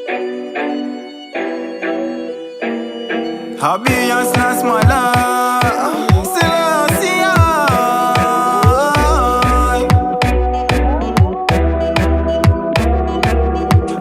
Happy and snaz mala, Selassie I.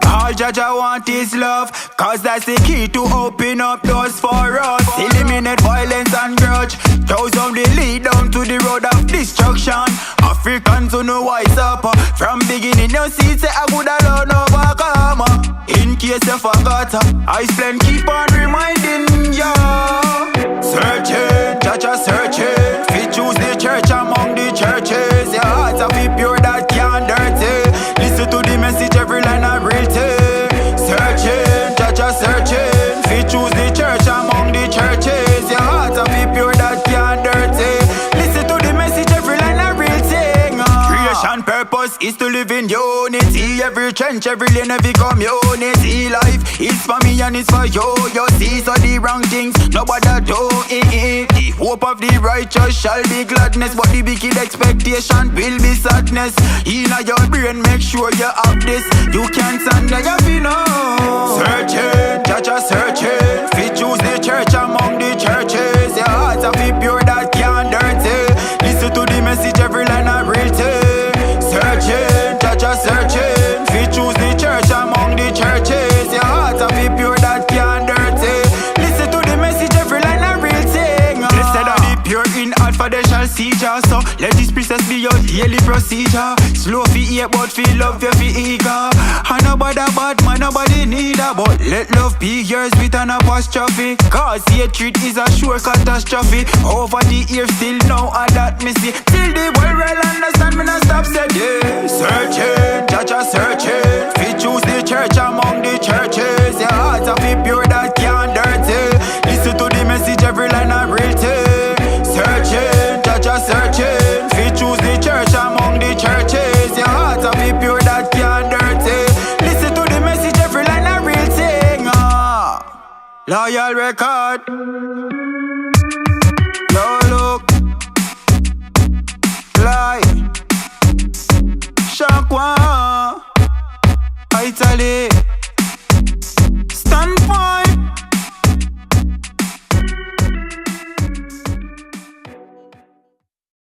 All Jaja want is love, cause that's the key to open up doors for us. Eliminate violence and grudge, those on the lead down to the road of destruction. Africans who know wise up, from beginning you see say I would alone overcome. In case you forgot, I spend keep on reminding ya. Searching, Jaja searching, fi choose the church among the churches. Your hearts are fi pure that can't dirty. Listen to the message, every line I read it. Searching, Jaja searching, fi choose the church among the churches. Your hearts are fi pure that can't dirty. Listen to the message, every line I read it. Creation purpose is to live in unity. Every trench, every lane, every community. Life is for me and it's for you. You see, so the wrong things nobody do it. The hope of the righteous shall be gladness, but the wicked expectation will be sadness. In your brain, make sure you have this. You can't stand there, you know. Searching, Jaja searching, fi choose the church among the churches. Your hearts are fi pure that can't dirty. Listen to the message, every line I read it. Searching, Jaja searching, fi choose the church among the churches. Your hearts are fi pure that can't dirty. Listen to the message, every line I read it. Blessed are the pure in heart, for they shall see Jah. So let this process be your daily procedure. Slow fi hate, but fi love you fi eager. And nobody bad man, nobody need her, but let love be yours with an apostrophe. Cause hatred is a sure catastrophe. Over the years still now I that me see. Till the world will understand me not stop said yeah. Searching, Jaja searching, fi choose the church among the churches. Your hearts are fi pure that can't dirty. Listen to the message, every line I read it. Searching, Jaja searching, fi choose the church among the churches. Your hearts are fi pure that can't dirty. Listen to the message, every line I read it. Loyal record. Yo look, fly, Shakwa, Italy.